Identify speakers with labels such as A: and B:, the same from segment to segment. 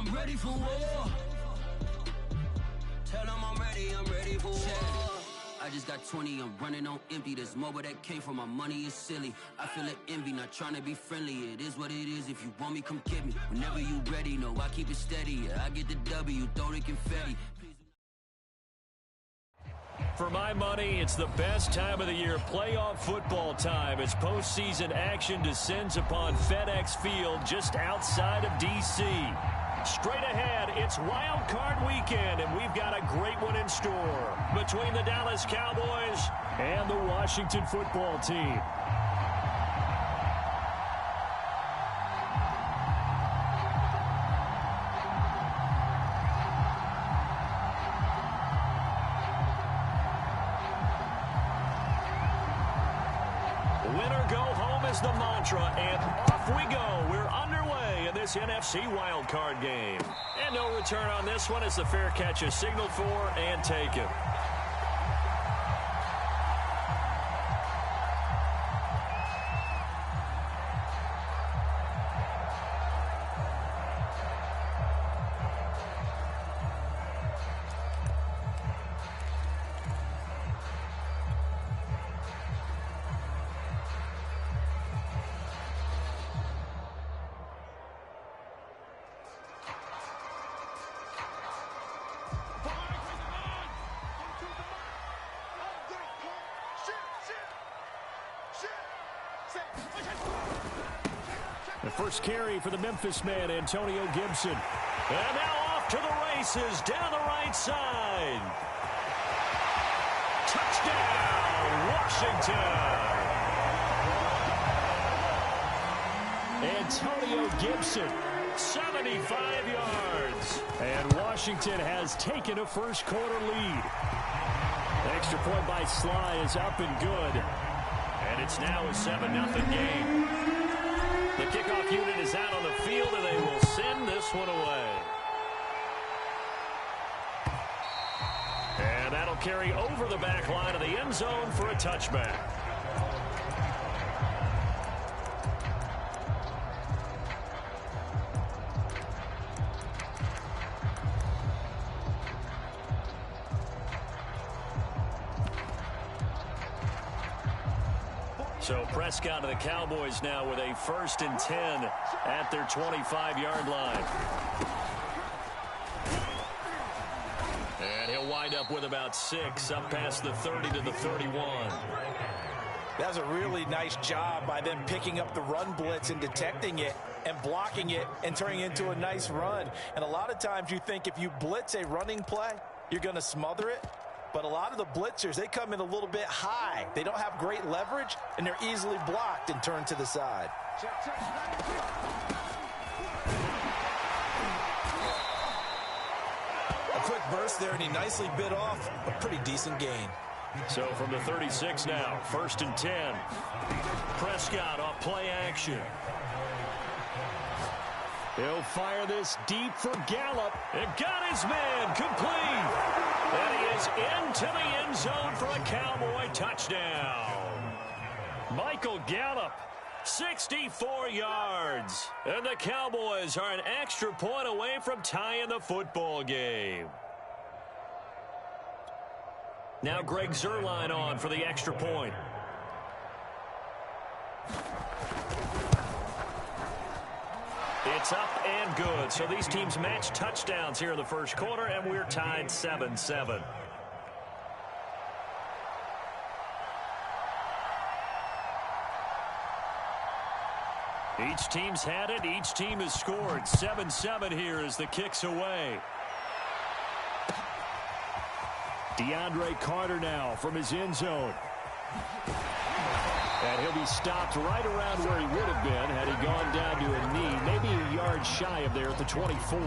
A: I'm ready for war. Tell them I'm ready for war. I just got 20, I'm running on empty. This mobile that came from my money is silly. I feel it envy, not trying to be friendly. It is what it is, if you want me, come get me. Whenever you ready, no, I keep it steady. Yeah, I get the W, throw the confetti.
B: For my money, it's the best time of the year, playoff football time, as postseason action descends upon FedEx Field just outside of D.C. Straight ahead, it's Wild Card Weekend, and we've got a great one in store between the Dallas Cowboys and the Washington football team. Winner go home is the mantra, and off we go. We're underway in this NFC wildcard game. And no return on this one as the fair catch is signaled for and taken. The first carry for the Memphis man, Antonio Gibson. And now off to the races down the right side. Touchdown, Washington. Antonio Gibson, 75 yards. And Washington has taken a first quarter lead. The extra point by Sly is up and good. And it's now a 7-0 game. The kickoff unit is out on the field, and they will send this one away. And that'll carry over the back line of the end zone for a touchback. So Prescott of the Cowboys now with a 1st and 10 at their 25-yard line. And he'll wind up with about 6 up past the 30 to the 31.
C: That was a really nice job by them picking up the run blitz and detecting it and blocking it and turning it into a nice run. And a lot of times you think if you blitz a running play, you're going to smother it. But a lot of the blitzers, they come in a little bit high. They don't have great leverage, and they're easily blocked and turned to the side.
D: A quick burst there, and he nicely bit off a pretty decent gain.
B: So from the 36 now, 1st and 10. Prescott off play action. He'll fire this deep for Gallup. And got his man complete. And he is into the end zone for a Cowboy touchdown. Michael Gallup, 64 yards. And the Cowboys are an extra point away from tying the football game. Now Greg Zuerlein on for the extra point. It's up and good. So these teams match touchdowns here in the first quarter, and we're tied 7-7. Each team's had it. Each team has scored. 7-7 here as the kick's away. DeAndre Carter now from his end zone. And he'll be stopped right around where he would have been had he gone down to a knee, maybe a yard shy of there at the 24.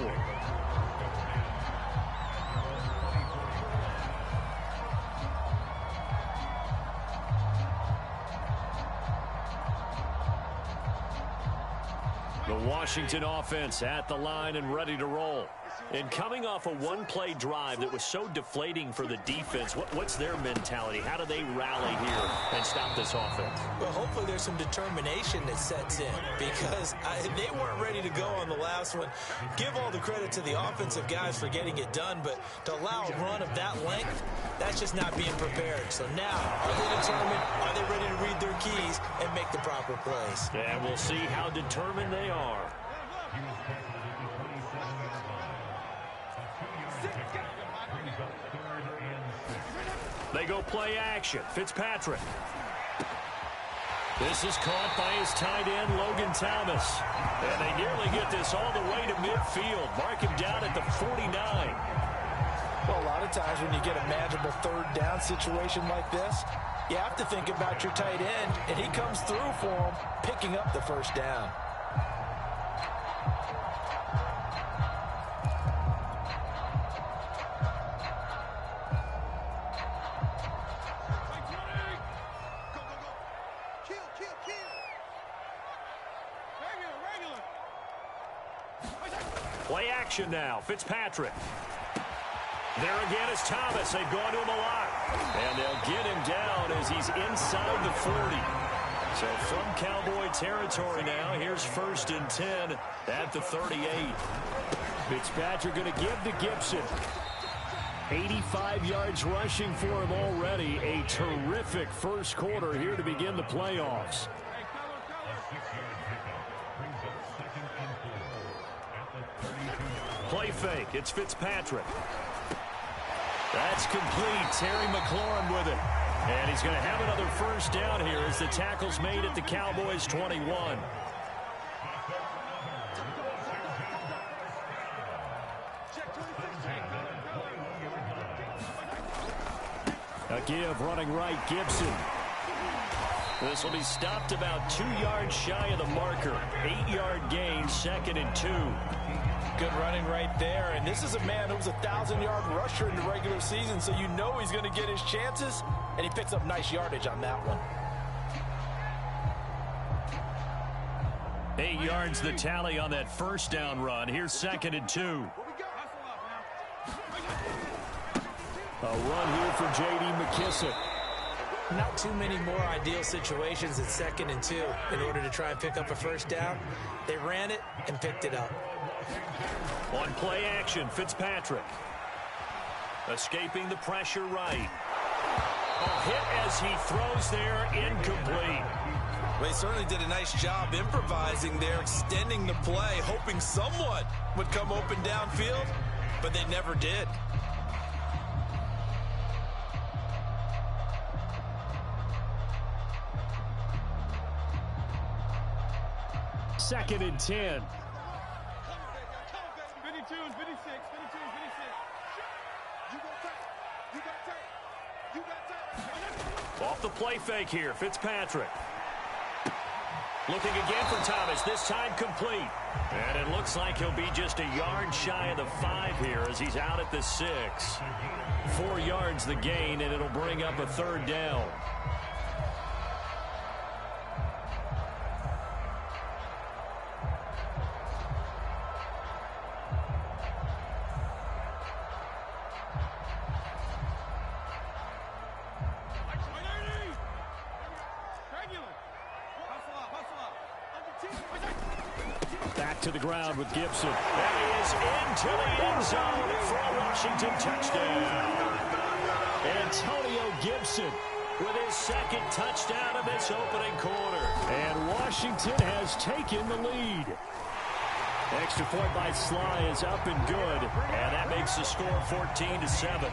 B: The Washington offense at the line and ready to roll. And coming off a one-play drive that was so deflating for the defense, what's their mentality? How do they rally here and stop this offense?
C: Well, hopefully there's some determination that sets in because they weren't ready to go on the last one. Give all the credit to the offensive guys for getting it done, but to allow a run of that length, that's just not being prepared. So now, are they determined? Are they ready to read their keys and make the proper plays?
B: And we'll see how determined they are. They go play action. Fitzpatrick. This is caught by his tight end, Logan Thomas. And they nearly get this all the way to midfield. Mark him down at the 49.
C: Well, a lot of times when you get a manageable third down situation like this, you have to think about your tight end, and he comes through for him, picking up the first down.
B: Play action now. Fitzpatrick. There again is Thomas. They've gone to him a lot. And they'll get him down as he's inside the 40. So from Cowboy territory now, here's 1st and 10 at the 38. Fitzpatrick going to give to Gibson. 85 yards rushing for him already. A terrific first quarter here to begin the playoffs. Play fake. It's Fitzpatrick. That's complete. Terry McLaurin with it. And he's going to have another first down here as the tackle's made at the Cowboys' 21. A give running right, Gibson. This will be stopped about 2 yards shy of the marker. 8-yard gain, 2nd and 2.
C: Good running right there, and this is a man who was a 1,000-yard rusher in the regular season, so you know he's going to get his chances, and he picks up nice yardage on that one.
B: 8 yards the tally on that first down run. Here's 2nd and 2. A run here for J.D. McKissick.
C: Not too many more ideal situations at 2nd and 2 in order to try and pick up a first down. They ran it and picked it up.
B: On play action, Fitzpatrick. Escaping the pressure right. A hit as he throws there, incomplete.
D: Well, he certainly did a nice job improvising there, extending the play, hoping someone would come open downfield, but they never did.
B: Second and 10.
E: 52 and 56. 52 and 56. You got
B: Off the play fake here, Fitzpatrick. Looking again for Thomas, this time complete. And it looks like he'll be just a yard shy of the 5 here as he's out at the 6. 4 yards the gain, and it'll bring up a 3rd down. Back to the ground with Gibson. And he is into the end zone for a Washington touchdown. Antonio Gibson with his 2nd touchdown of this opening quarter. And Washington has taken the lead. Extra point by Sly is up and good. And that makes the score 14-7.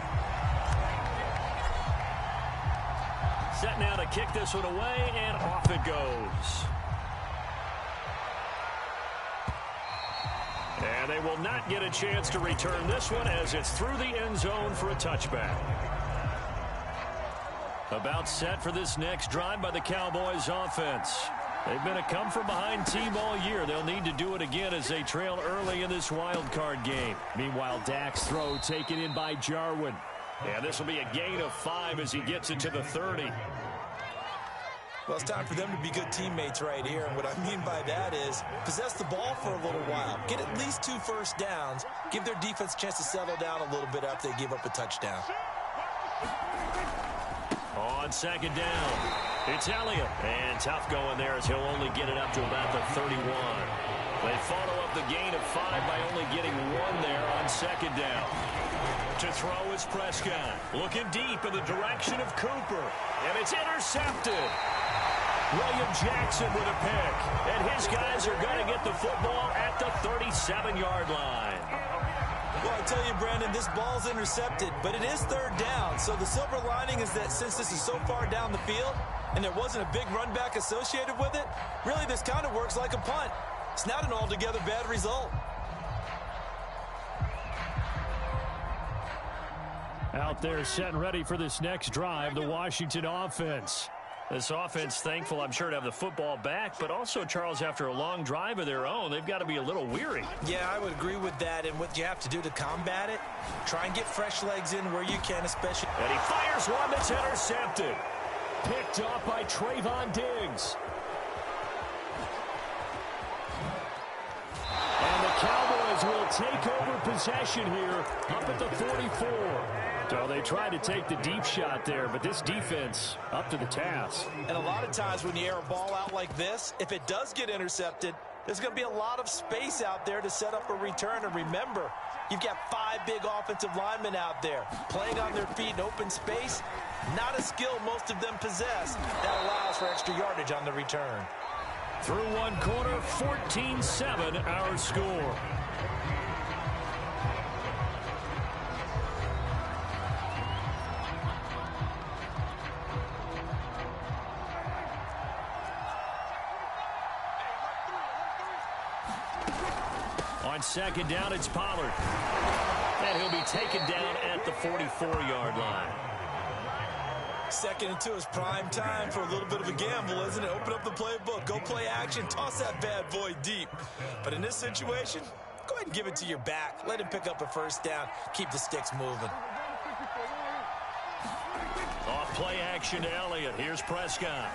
B: Set now to kick this one away, and off it goes. And they will not get a chance to return this one as it's through the end zone for a touchback. About set for this next drive by the Cowboys offense. They've been a come-from-behind team all year. They'll need to do it again as they trail early in this wild card game. Meanwhile, Dak's throw taken in by Jarwin. And this will be a gain of 5 as he gets it to the 30.
D: Well, it's time for them to be good teammates right here. And what I mean by that is possess the ball for a little while. Get at least 2 first downs. Give their defense a chance to settle down a little bit after they give up a touchdown.
B: On second down, it's Elliott. And tough going there as he'll only get it up to about the 31. They follow up the gain of 5 by only getting 1 there on second down. To throw is Prescott. Looking deep in the direction of Cooper. And it's intercepted. William Jackson with a pick. And his guys are going to get the football at the 37-yard line.
D: Well, I tell you, Brandon, this ball's intercepted, but it is third down. So the silver lining is that since this is so far down the field and there wasn't a big run back associated with it, really this kind of works like a punt. It's not an altogether bad result.
B: Out there set and ready for this next drive, the Washington offense. This offense thankful, I'm sure, to have the football back, but also, Charles, after a long drive of their own, they've got to be a little weary.
D: Yeah, I would agree with that, and what you have to do to combat it, try and get fresh legs in where you can, especially.
B: And he fires one that's intercepted. Picked off by Trayvon Diggs. And the Cowboys will take over possession here up at the 44. So they tried to take the deep shot there, but this defense up to the task.
D: And a lot of times when you air a ball out like this, if it does get intercepted, there's going to be a lot of space out there to set up a return. And remember, you've got 5 big offensive linemen out there playing on their feet in open space. Not a skill most of them possess. That allows for extra yardage on the return.
B: Through one quarter, 14-7 our score. On second down, it's Pollard. And he'll be taken down at the 44-yard line.
D: 2nd and 2 is prime time for a little bit of a gamble, isn't it? Open up the playbook, go play action, toss that bad boy deep. But in this situation, go ahead and give it to your back. Let him pick up a first down. Keep the sticks moving.
B: Off play action to Elliott. Here's Prescott.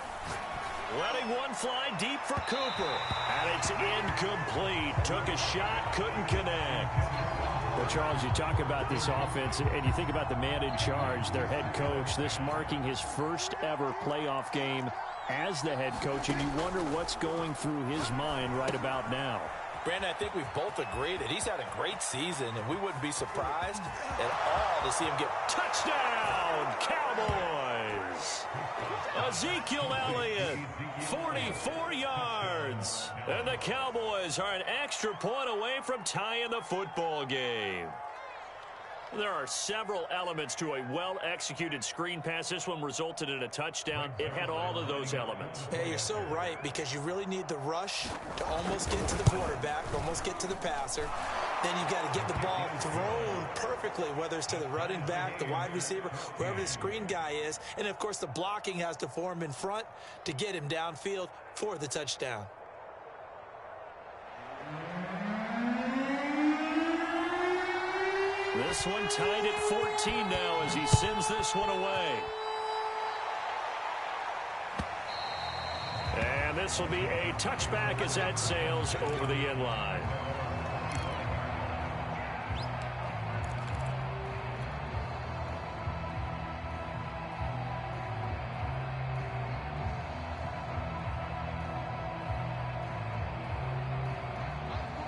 B: Letting one fly deep for Cooper. And it's incomplete. Took a shot, couldn't connect. Well, Charles, you talk about this offense, and you think about the man in charge, their head coach, this marking his first ever playoff game as the head coach, and you wonder what's going through his mind right about now.
C: Brandon, I think we've both agreed that he's had a great season, and we wouldn't be surprised at all to see him get
B: touchdown, Cowboys! Ezekiel Elliott, 44 yards. And the Cowboys are an extra point away from tying the football game. There are several elements to a well-executed screen pass. This one resulted in a touchdown. It had all of those elements.
D: Hey, you're so right, because you really need the rush to almost get to the quarterback, almost get to the passer. Then you've got to get the ball thrown perfectly, whether it's to the running back, the wide receiver, whoever the screen guy is. And, of course, the blocking has to form in front to get him downfield for the touchdown.
B: This one tied at 14 now as he sends this one away. And this will be a touchback as that sails over the end line.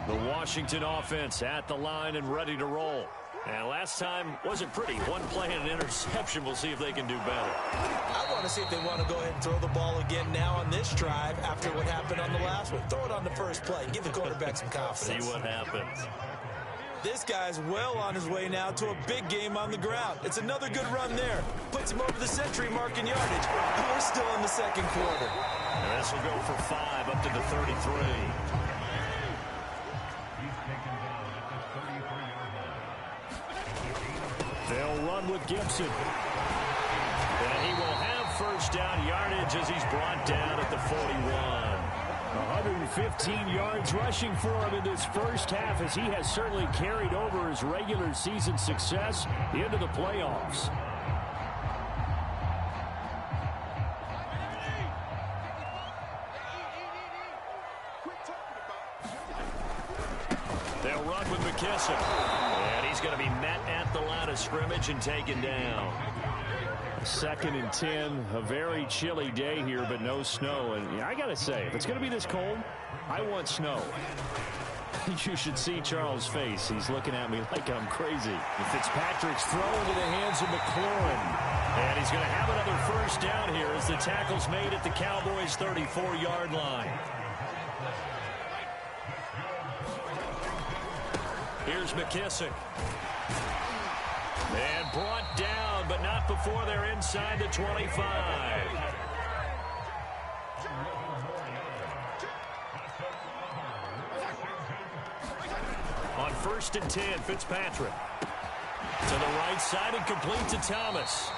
B: The Washington offense at the line and ready to roll. And last time wasn't pretty. One play and an interception. We'll see if they can do better.
D: I want to see if they want to go ahead and throw the ball again now on this drive after what happened on the last one. Throw it on the first play. Give the quarterback some confidence.
B: See what happens.
D: This guy's well on his way now to a big game on the ground. It's another good run there. Puts him over the century mark in yardage. And we're still in the second quarter.
B: And this will go for 5 up to the 33. They'll run with Gibson. And he will have first down yardage as he's brought down at the 41. 115 yards rushing for him in this first half, as he has certainly carried over his regular season success into the playoffs. They'll run with McKissick. And he's going to be met at the line of scrimmage and taken down. 2nd and 10. A very chilly day here, but no snow. And I got to say, if it's going to be this cold, I want snow. You should see Charles' face. He's looking at me like I'm crazy.
F: Fitzpatrick's throw into the hands of McLaurin.
B: And he's going to have another first down here as the tackle's made at the Cowboys' 34-yard line. Here's McKissick. And brought down, but not before they're inside the 25. On 1st and 10, Fitzpatrick. To the right side and complete to Thomas.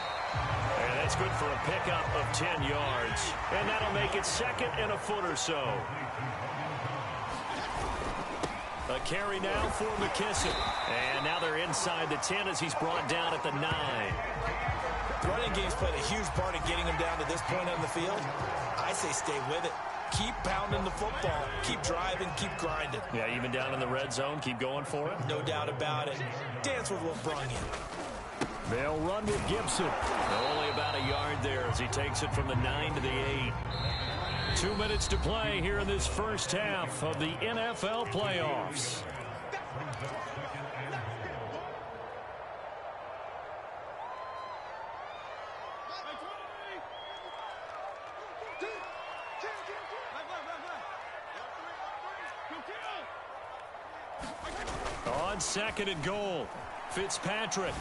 B: And that's good for a pickup of 10 yards. And that'll make it 2nd and a foot or so. A carry now for McKissick. And now they're inside the 10 as he's brought down at the 9.
D: Running game's played a huge part in getting him down to this point on the field. I say stay with it. Keep pounding the football. Keep driving. Keep grinding.
B: Yeah, even down in the red zone, keep going for it.
D: No doubt about it. Dance with what brung you.
B: They'll run with Gibson. Only about a yard there as he takes it from the 9 to the 8. 2 minutes to play here in this first half of the NFL playoffs. On 2nd and goal, Fitzpatrick.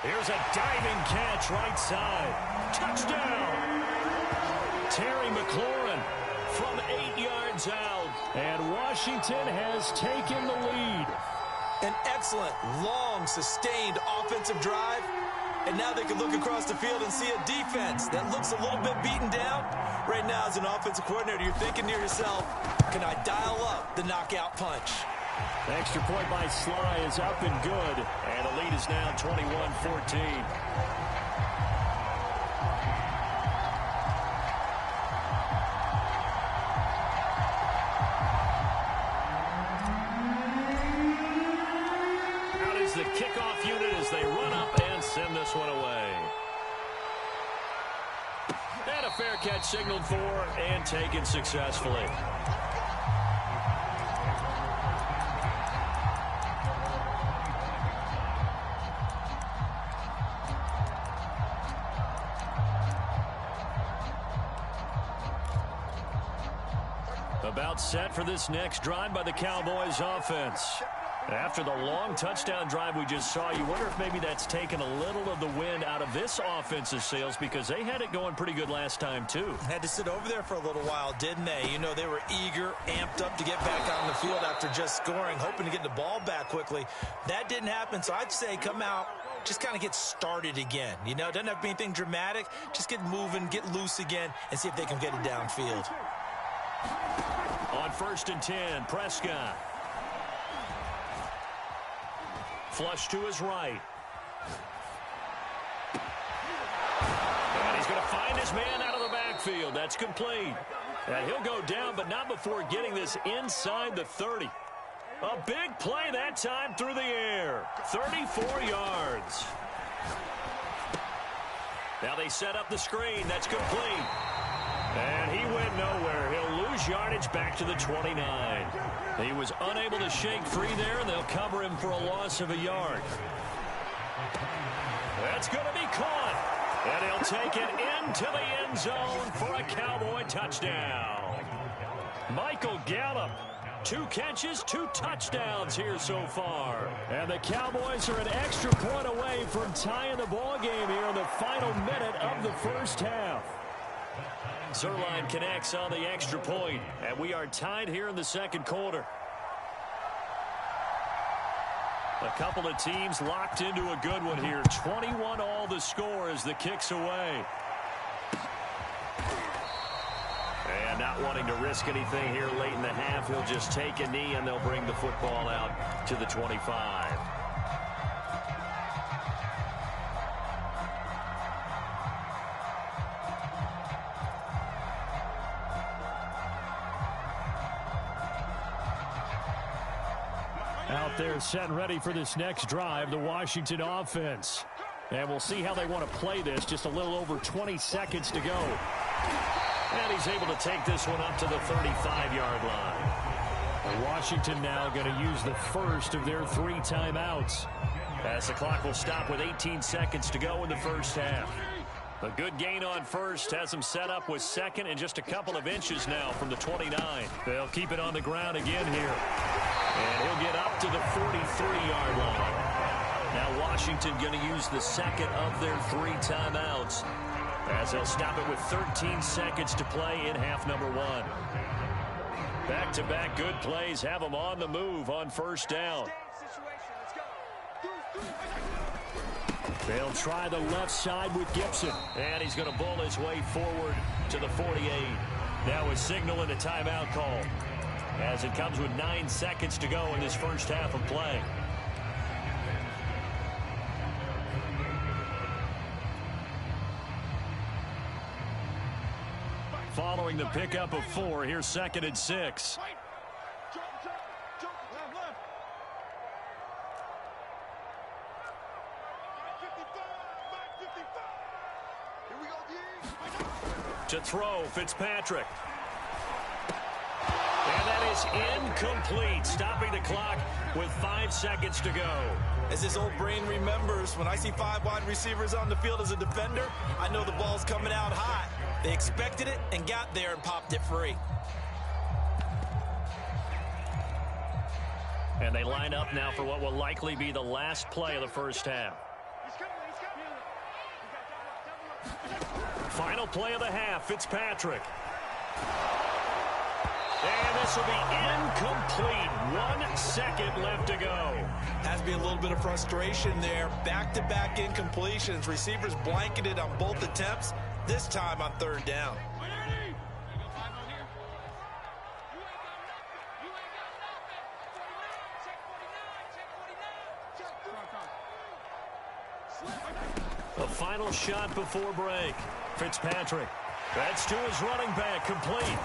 B: Here's a diving catch right side. Touchdown! Terry McLaurin from 8 yards out. And Washington has taken the lead.
D: An excellent, long, sustained offensive drive. And now they can look across the field and see a defense that looks a little bit beaten down. Right now, as an offensive coordinator, you're thinking to yourself, can I dial up the knockout punch?
B: The extra point by Sly is up and good. And the lead is now 21-14. The kickoff unit as they run up and send this one away. And a fair catch signaled for and taken successfully. About set for this next drive by the Cowboys offense. After the long touchdown drive we just saw, you wonder if maybe that's taken a little of the wind out of this offense's sails because they had it going pretty good last time, too.
D: Had to sit over there for a little while, didn't they? You know, they were eager, amped up to get back out on the field after just scoring, hoping to get the ball back quickly. That didn't happen, so I'd say come out, just kind of get started again. You know, it doesn't have to be anything dramatic. Just get moving, get loose again, and see if they can get it downfield.
B: On 1st and 10, Prescott. Flush to his right. And he's going to find his man out of the backfield. That's complete. And he'll go down, but not before getting this inside the 30. A big play that time through the air. 34 yards. Now they set up the screen. That's complete. And he went nowhere. He'll lose yardage back to the 29. He was unable to shake free there, and they'll cover him for a loss of a yard. That's going to be caught. And he'll take it into the end zone for a Cowboy touchdown. Michael Gallup, 2 catches, 2 touchdowns here so far. And the Cowboys are an extra point away from tying the ball game here in the final minute of the first half. Zerline connects on the extra point, and we are tied here in the second quarter. A couple of teams locked into a good one here. 21 all the score as the kick's away. And not wanting to risk anything here late in the half, he'll just take a knee, and they'll bring the football out to the 25. Out there set and ready for this next drive, the Washington offense. And we'll see how they want to play this. Just a little over 20 seconds to go. And he's able to take this one up to the 35-yard line. Washington now going to use the first of their 3 timeouts, as the clock will stop with 18 seconds to go in the first half. A good gain on first has him set up with second and just a couple of inches now from the 29. They'll keep it on the ground again here. And he'll get up to the 43-yard line. Now Washington going to use the second of their 3 timeouts, as they'll stop it with 13 seconds to play in half number 1. Back-to-back good plays have them on the move on first down. They'll try the left side with Gibson. And he's going to bull his way forward to the 48. Now a signal and a timeout call, as it comes with 9 seconds to go in this first half of play. Following the pickup of 4, here's 2nd and 6. To throw, Fitzpatrick. And that is incomplete, stopping the clock with 5 seconds to go.
D: As his old brain remembers, when I see 5 wide receivers on the field as a defender, I know the ball's coming out high. They expected it and got there and popped it free.
B: And they line up now for what will likely be the last play of the first half. Final play of the half, Fitzpatrick. And this will be incomplete. 1 second left to go.
D: Has to be a little bit of frustration there. Back-to-back incompletions. Receivers blanketed on both attempts, this time on 3rd down.
B: The final shot before break. Fitzpatrick. That's to his running back, complete.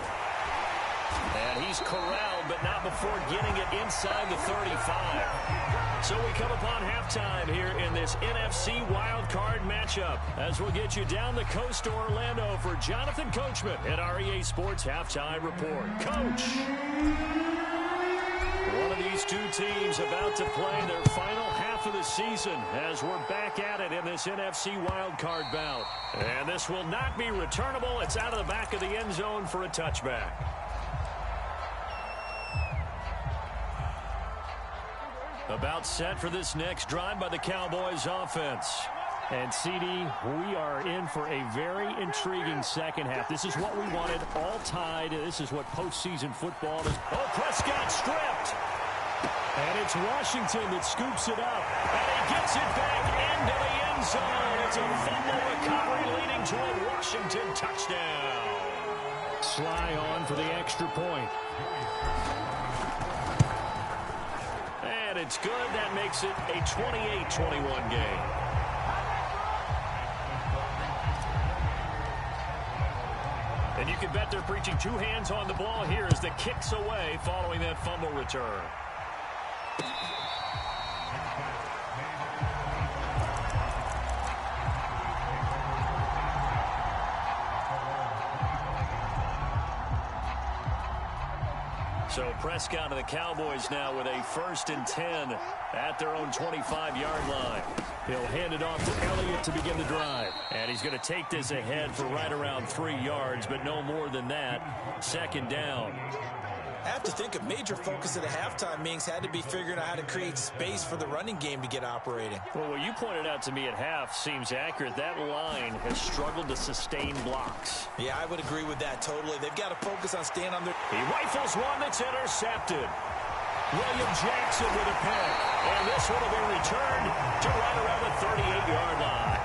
B: And he's corralled, but not before getting it inside the 35. So we come upon halftime here in this NFC wildcard matchup, as we'll get you down the coast to Orlando for Jonathan Coachman at our EA Sports Halftime Report. Coach! One of these 2 teams about to play their final half of the season, as we're back at it in this NFC wildcard bout. And this will not be returnable. It's out of the back of the end zone for a touchback. About set for this next drive by the Cowboys offense. And CD, we are in for a very intriguing second half. This is what we wanted, all tied. This is what postseason football is. Oh, Prescott stripped. And it's Washington that scoops it up. And he gets it back into the end zone. It's a fumble recovery leading to a Washington touchdown. Sly on for the extra point. And it's good. That makes it a 28-21 game. And you can bet they're preaching 2 hands on the ball here as the kick's away following that fumble return. So Prescott and the Cowboys now with a 1st and 10 at their own 25-yard line. He'll hand it off to Elliott to begin the drive. And he's going to take this ahead for right around 3 yards, but no more than that. 2nd down.
D: I have to think a major focus of the halftime meetings had to be figuring out how to create space for the running game to get operating.
B: Well, what you pointed out to me at half seems accurate. That line has struggled to sustain blocks.
D: Yeah, I would agree with that totally. They've got to focus on staying on their...
B: He rifles one that's intercepted. William Jackson with a pick. And this one will be returned to right around the 38-yard line.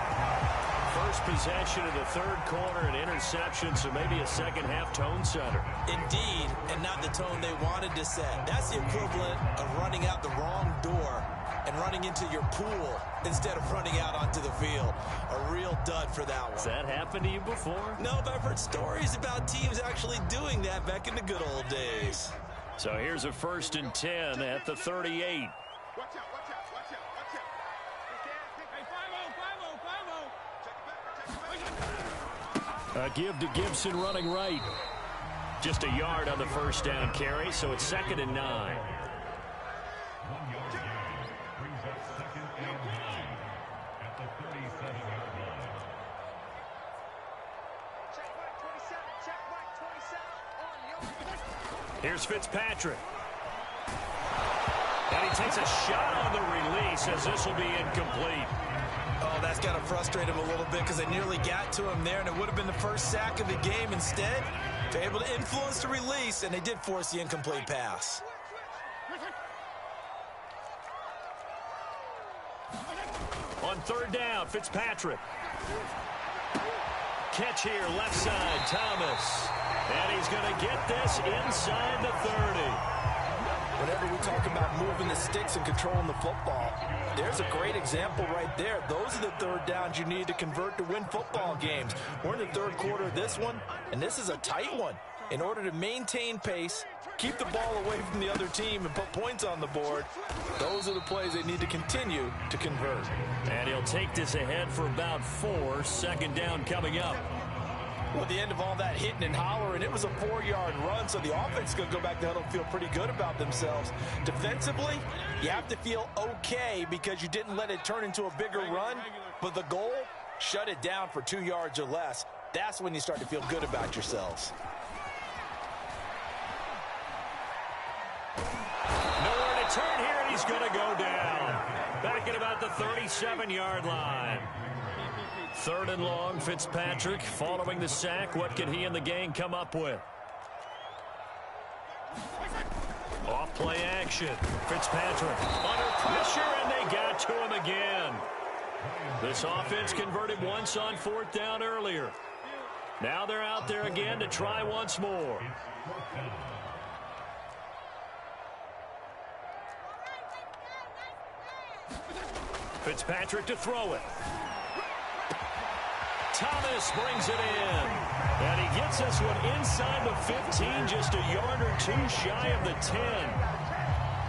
B: First possession of the 3rd quarter, an interception, so maybe a second-half tone setter.
D: Indeed, and not the tone they wanted to set. That's the equivalent of running out the wrong door and running into your pool instead of running out onto the field. A real dud for that one.
B: Has that happened to you before?
D: No, but I've heard stories about teams actually doing that back in the good old days.
B: So here's a 1st and 10 at the 38.
E: Watch out, watch out, watch out, watch out. Hey, 5-0, 5-0. Check it back.
B: A give to Gibson running right. Just a yard on the 1st down carry, so it's 2nd and 9. Here's Fitzpatrick. And he takes a shot on the release as this will be incomplete.
D: Oh, that's got to frustrate him a little bit because they nearly got to him there, and it would have been the first sack of the game. Instead, they're able to influence the release, and they did force the incomplete pass.
B: On 3rd down, Fitzpatrick. Catch here, left side, Thomas. And he's going to get this inside the 30.
C: Whenever we talk about moving the sticks and controlling the football, there's a great example right there. Those are the 3rd downs you need to convert to win football games. We're in the 3rd quarter of this one, and this is a tight one. In order to maintain pace, keep the ball away from the other team, and put points on the board, those are the plays they need to continue to convert.
B: And he'll take this ahead for about 4. 2nd down coming up.
C: Well, at the end of all that hitting and hollering, it was a 4-yard run, so the offense is going to go back to huddle and feel pretty good about themselves. Defensively, you have to feel okay because you didn't let it turn into a bigger run, but the goal, shut it down for 2 yards or less. That's when you start to feel good about yourselves.
B: Nowhere to turn here, and he's going to go down. Back at about the 37-yard line. 3rd and long, Fitzpatrick following the sack. What can he and the gang come up with? Off play action. Fitzpatrick under pressure, and they got to him again. This offense converted once on 4th down earlier. Now they're out there again to try once more. Fitzpatrick to throw it. Thomas brings it in. And he gets this one inside the 15, just a yard or 2 shy of the 10.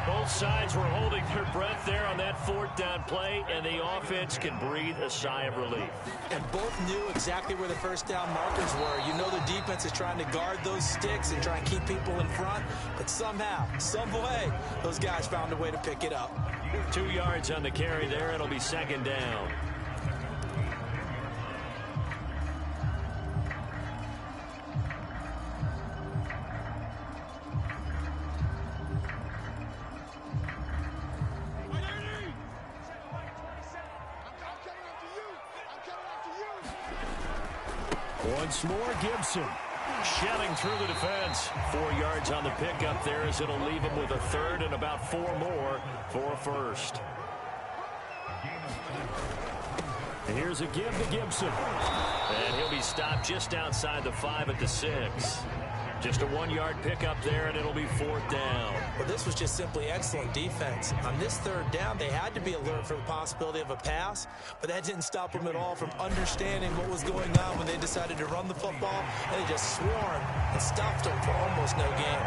B: Both sides were holding their breath there on that 4th down play, and the offense can breathe a sigh of relief.
D: And both knew exactly where the 1st down markers were. You know the defense is trying to guard those sticks and try and keep people in front, but somehow, some way, those guys found a way to pick it up.
B: 2 yards on the carry there. It'll be 2nd down. Once more, Gibson shelling through the defense. 4 yards on the pickup there as it'll leave him with a 3rd and about 4 more for a 1st. And here's a give to Gibson. And he'll be stopped just outside the 5 at the 6. Just a 1-yard pickup there, and it'll be 4th down.
D: Well, this was just simply excellent defense. On this 3rd down, they had to be alert for the possibility of a pass, but that didn't stop them at all from understanding what was going on when they decided to run the football, and they just swarmed and stuffed them for almost no gain.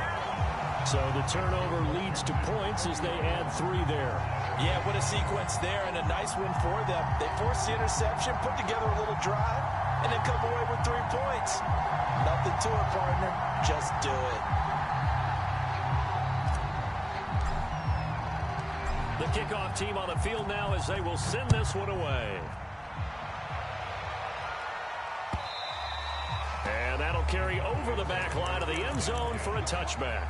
B: So the turnover leads to points as they add 3 there.
C: Yeah, what a sequence there, and a nice one for them. They forced the interception, put together a little drive, and then come away with 3 points. Nothing to it, partner. Just do it.
B: The kickoff team on the field now as they will send this one away. And that'll carry over the back line of the end zone for a touchback.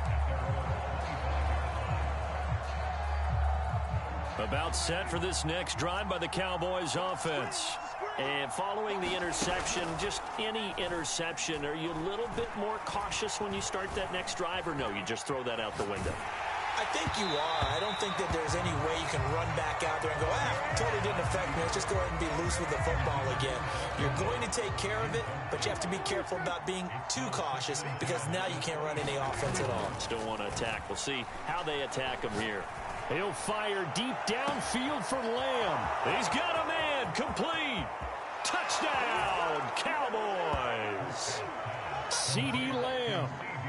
B: About set for this next drive by the Cowboys offense. And following the interception, just any interception, are you a little bit more cautious when you start that next drive, or no, you just throw that out the window?
D: I think you are. I don't think that there's any way you can run back out there and go, totally didn't affect me. Let's just go ahead and be loose with the football again. You're going to take care of it, but you have to be careful about being too cautious because now you can't run any offense at all.
B: Still want to attack. We'll see how they attack him here. He'll fire deep downfield for Lamb. He's got a man complete. Touchdown, Cowboys. CeeDee Lamb,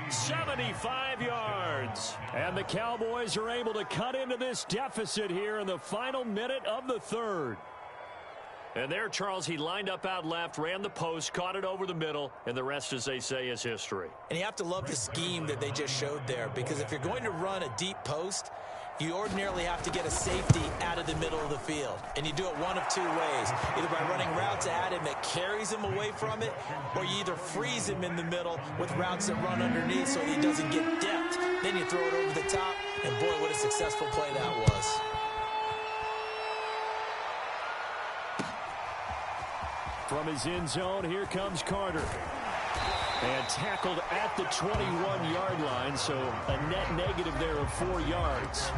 B: 75 yards. And the Cowboys are able to cut into this deficit here in the final minute of the third. And there, Charles, he lined up out left, ran the post, caught it over the middle, and the rest, as they say, is history.
D: And you have to love the scheme that they just showed there, because if you're going to run a deep post, you ordinarily have to get a safety out of the middle of the field. And you do it one of two ways, either by running routes at him that carries him away from it, or you either freeze him in the middle with routes that run underneath so that he doesn't get depth. Then you throw it over the top, and boy, what a successful play that was.
B: From his end zone, here comes Carter. And tackled at the 21-yard line, so a net negative there of 4 yards.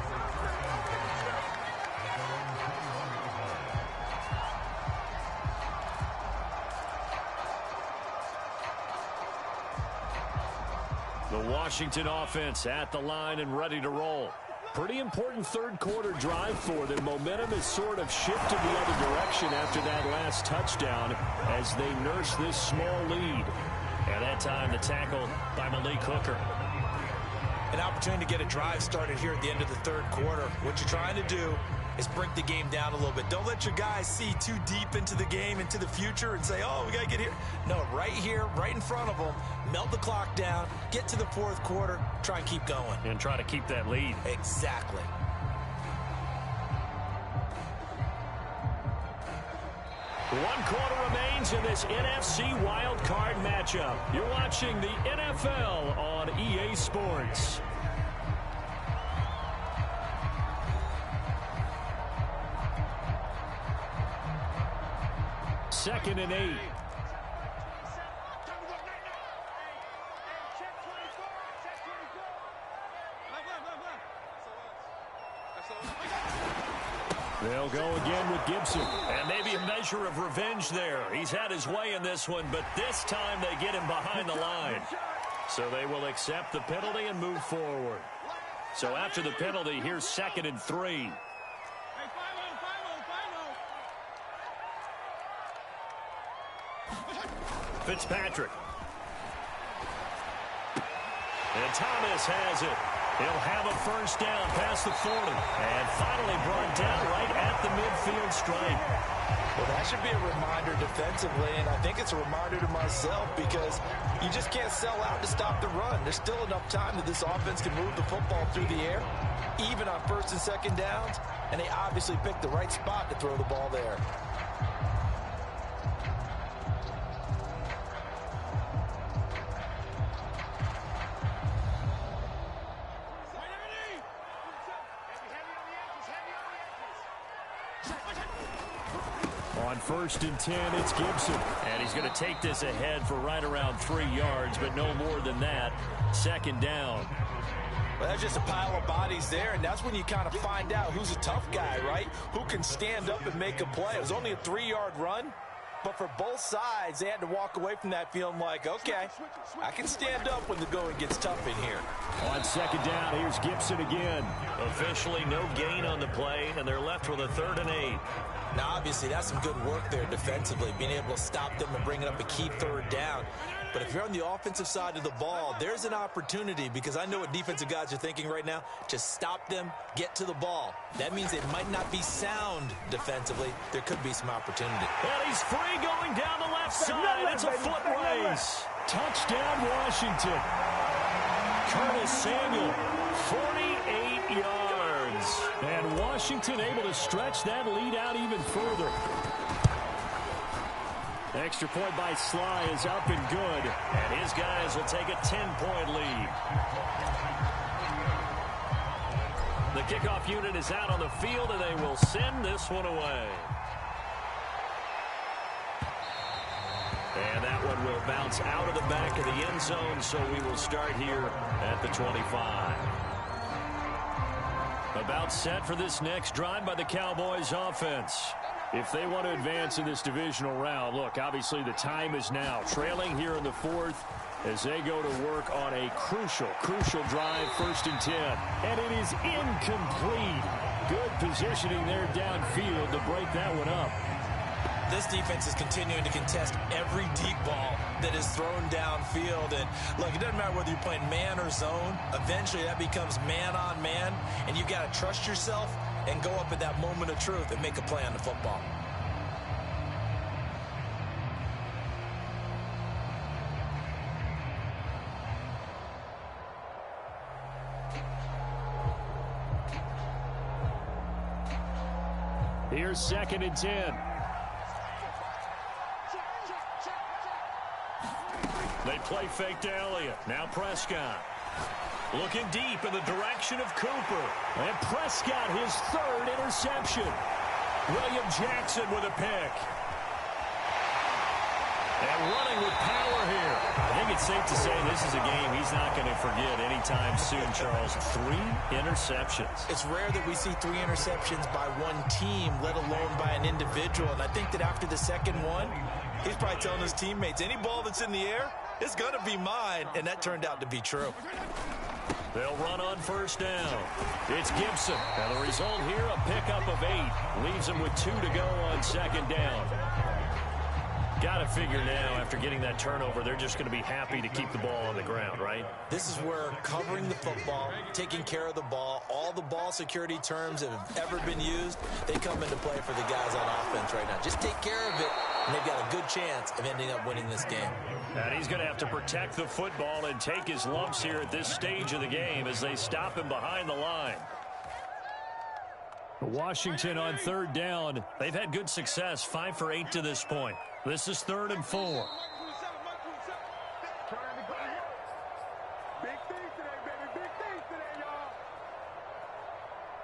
B: The Washington offense at the line and ready to roll. Pretty important third quarter drive for them. Momentum has sort of shifted the other direction after that last touchdown as they nurse this small lead. And that time the tackle by Malik Hooker.
D: An opportunity to get a drive started here at the end of the third quarter. What you're trying to do is break the game down a little bit. Don't let your guys see too deep into the game, into the future, and say, oh, we got to get here. No, right here, right in front of them, melt the clock down, get to the fourth quarter, try and keep going.
B: And try to keep that lead.
D: Exactly.
B: One quarter remains in this NFC wildcard matchup. You're watching the NFL on EA Sports. Second and 8. They'll go again with Gibson. And maybe a measure of revenge there. He's had his way in this one, but this time they get him behind the line. So they will accept the penalty and move forward. So after the penalty, here's second and 3. Fitzpatrick. And Thomas has it. He'll have a first down past the 40. And finally brought down right at the midfield stripe.
C: Well, that should be a reminder defensively, and I think it's a reminder to myself because you just can't sell out to stop the run. There's still enough time that this offense can move the football through the air, even on first and second downs, and they obviously picked the right spot to throw the ball there.
B: On first and 10, it's Gibson. And he's going to take this ahead for right around 3 yards, but no more than that. Second down.
C: Well, that's just a pile of bodies there, and that's when you kind of find out who's a tough guy, right? Who can stand up and make a play. It was only a 3-yard run, but for both sides, they had to walk away from that feeling like, okay, I can stand up when the going gets tough in here.
B: On second down, here's Gibson again. Officially no gain on the play, and they're left with a 3rd and 8.
D: Now, obviously, that's some good work there defensively, being able to stop them and bringing up a key 3rd down. But if you're on the offensive side of the ball, there's an opportunity, because I know what defensive guys are thinking right now. Just stop them, get to the ball. That means it might not be sound defensively. There could be some opportunity.
B: And he's free going down the left side. It's a foot race. Touchdown, Washington. Curtis Samuel, 48 yards. And Washington able to stretch that lead out even further. Extra point by Sly is up and good. And his guys will take a 10-point lead. The kickoff unit is out on the field, and they will send this one away. And that one will bounce out of the back of the end zone, so we will start here at the 25. About set for this next drive by the Cowboys offense. If they want to advance in this divisional round, look, obviously the time is now. Trailing here in the 4th as they go to work on a crucial drive, 1st and 10. And it is incomplete. Good positioning there downfield to break that one up.
D: This defense is continuing to contest every deep ball that is thrown downfield. And look, it doesn't matter whether you're playing man or zone. Eventually that becomes man on man, and you've got to trust yourself and go up at that moment of truth and make a play on the football.
B: Here's 2nd and 10. They play fake to Elliott. Now Prescott. Looking deep in the direction of Cooper. And Prescott, his 3rd interception. William Jackson with a pick. And running with power here. I think it's safe to say this is a game he's not going to forget anytime soon, Charles. 3 interceptions.
D: It's rare that we see 3 interceptions by one team, let alone by an individual. And I think that after the second one, he's probably telling his teammates, any ball that's in the air, it's going to be mine. And that turned out to be true.
B: They'll run on 1st down. It's Gibson. And the result here, a pickup of 8. Leaves him with 2 to go on 2nd down. Got to figure now, after getting that turnover, they're just going to be happy to keep the ball on the ground, right?
D: This is where covering the football, taking care of the ball, all the ball security terms that have ever been used, they come into play for the guys on offense right now. Just take care of it, and they've got a good chance of ending up winning this game.
B: And he's going to have to protect the football and take his lumps here at this stage of the game as they stop him behind the line. Washington on 3rd down. They've had good success, 5 for 8 to this point. This is 3rd and 4.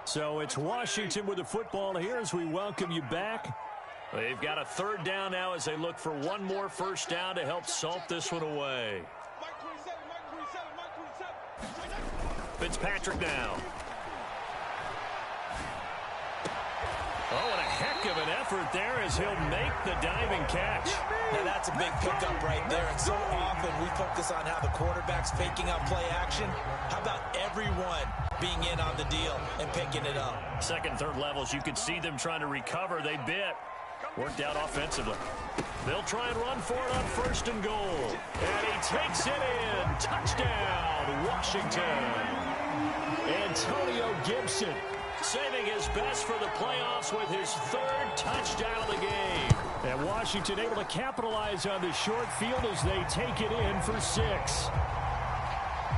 B: So it's Washington with the football here as we welcome you back. They've got a 3rd down now as they look for one more 1st down to help salt this one away. Fitzpatrick now. Oh, and a heck of an effort there as he'll make the diving catch.
D: Now that's a big pickup right there. And so often we focus on how the quarterback's faking out play action. How about everyone being in on the deal and picking it up?
B: 2nd, 3rd levels, you could see them trying to recover. They bit. Worked out offensively. They'll try and run for it on 1st and goal. And he takes it in. Touchdown, Washington. Antonio Gibson saving his best for the playoffs with his 3rd touchdown of the game. And Washington able to capitalize on the short field as they take it in for 6.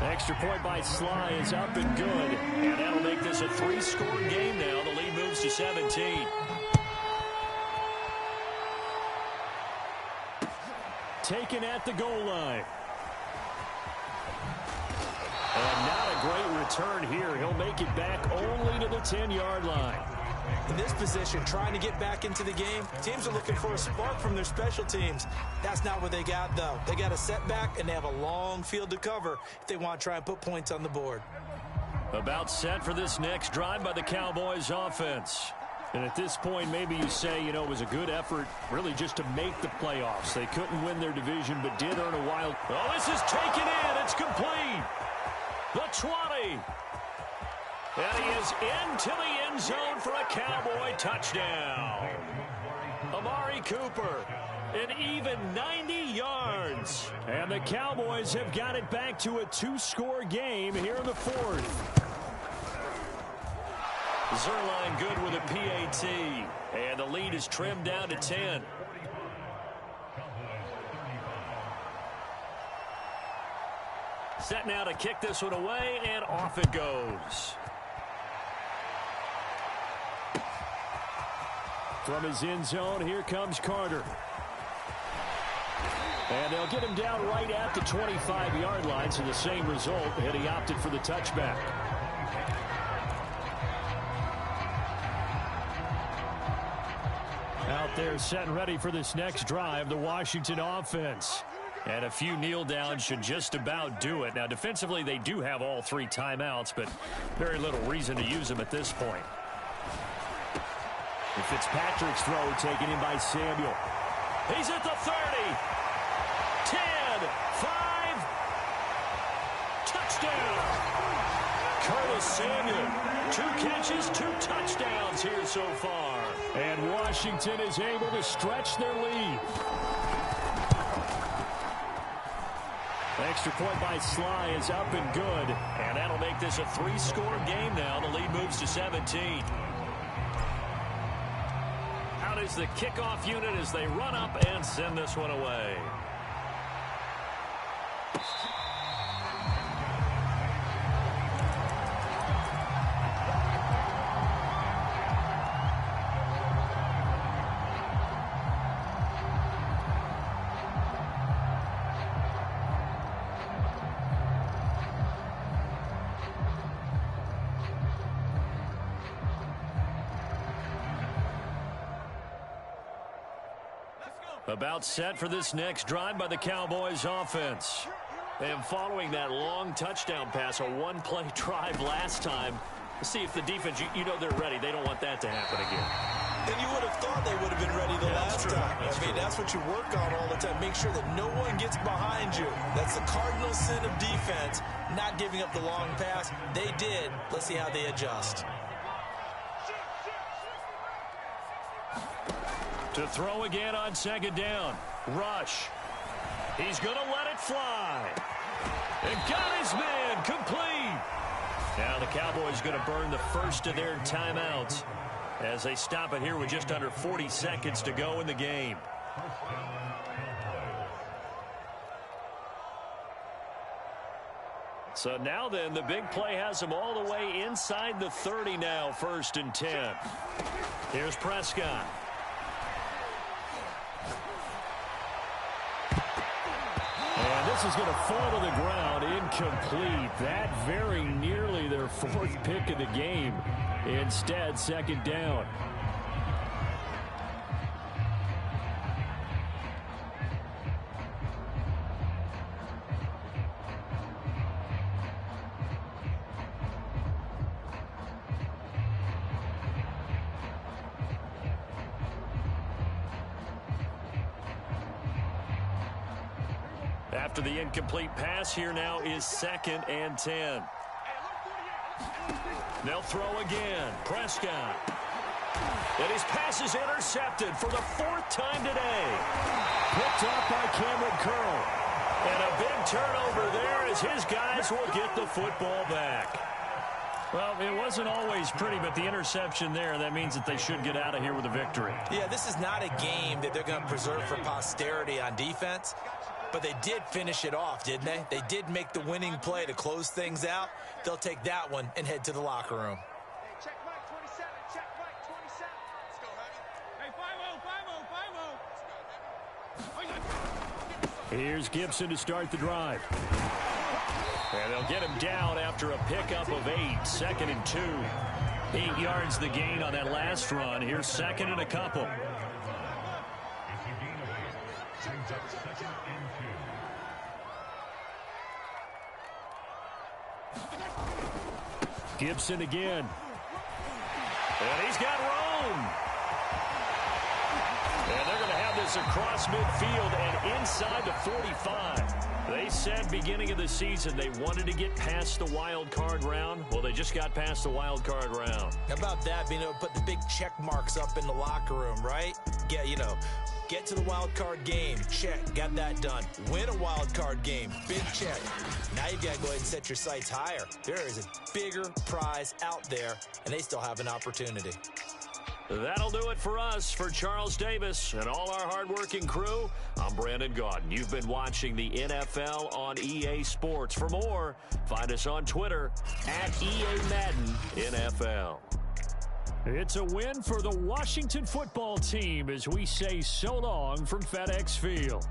B: Extra point by Sly is up and good. And that'll make this a 3-score game now. The lead moves to 17. Taken at the goal line. And not a great return here. He'll make it back only to the 10-yard line.
D: In this position, trying to get back into the game, teams are looking for a spark from their special teams. That's not what they got, though. They got a setback, and they have a long field to cover if they want to try and put points on the board.
B: About set for this next drive by the Cowboys offense. And at this point, maybe you say, you know, it was a good effort really just to make the playoffs. They couldn't win their division, but did earn a wild. Oh, this is taken in. It's complete. The 20. And he is into the end zone for a Cowboy touchdown. Amari Cooper, an even 90 yards. And the Cowboys have got it back to a 2-score game here in the 4th. Zerline good with a PAT. And the lead is trimmed down to 10. Set now to kick this one away, and off it goes. From his end zone, here comes Carter. And they'll get him down right at the 25-yard line, so the same result, and he opted for the touchback. Out there set and ready for this next drive, the Washington offense. And a few kneel downs should just about do it. Now, defensively, they do have all 3 timeouts, but very little reason to use them at this point. And Fitzpatrick's throw taken in by Samuel. He's at the 30. 10, 5. Touchdown. Curtis Samuel. 2 catches, 2 touchdowns yards here so far. And Washington is able to stretch their lead. Extra point by Sly is up and good. And that'll make this a 3-score game now. The lead moves to 17. Out is the kickoff unit as they run up and send this one away. About set for this next drive by the Cowboys offense. And following that long touchdown pass, a one-play drive last time, see if the defense, you know they're ready. They don't want that to happen again.
D: And you would have thought they would have been ready the last time. That's what you work on all the time. Make sure that no one gets behind you. That's the cardinal sin of defense, not giving up the long pass. They did. Let's see how they adjust.
B: To throw again on second down. Rush. He's going to let it fly. And got his man complete. Now the Cowboys going to burn the first of their timeouts as they stop it here with just under 40 seconds to go in the game. So now then, the big play has them all the way inside the 30 now, 1st and 10. Here's Prescott. And this is going to fall to the ground, incomplete. That very nearly their 4th pick of the game. Instead, second down. After the incomplete pass, here now is 2nd and 10. They'll throw again. Prescott. And his pass is intercepted for the 4th time today. Picked off by Cameron Curl. And a big turnover there as his guys will get the football back. Well, it wasn't always pretty, but the interception there, that means that they should get out of here with a victory.
D: Yeah, this is not a game that they're going to preserve for posterity on defense. But they did finish it off, didn't they? They did make the winning play to close things out. They'll take that one and head to the locker room.
E: Hey, check right 27. Check right 27. Let's go, Heavy. Hey, 5-0, 5-0, 5-0.
B: Here's Gibson to start the drive. And they'll get him down after a pickup of 8. 2nd and 2. 8 yards the gain on that last run. Here's 2nd and a couple. Gibson again. And he's got room. And they're going to have this across midfield and inside the 45. They said beginning of the season they wanted to get past the wild card round. Well, they just got past the wild card round.
D: How about that, being able to put the big check marks up in the locker room, right? Yeah, you know, get to the wild card game. Check. Got that done. Win a wild card game. Big check. Now you've got to go ahead and set your sights higher. There is a bigger prize out there, and they still have an opportunity.
B: That'll do it for us. For Charles Davis and all our hardworking crew, I'm Brandon Gaudin. You've been watching the NFL on EA Sports. For more, find us on Twitter at EA Madden NFL. It's a win for the Washington football team as we say so long from FedEx Field.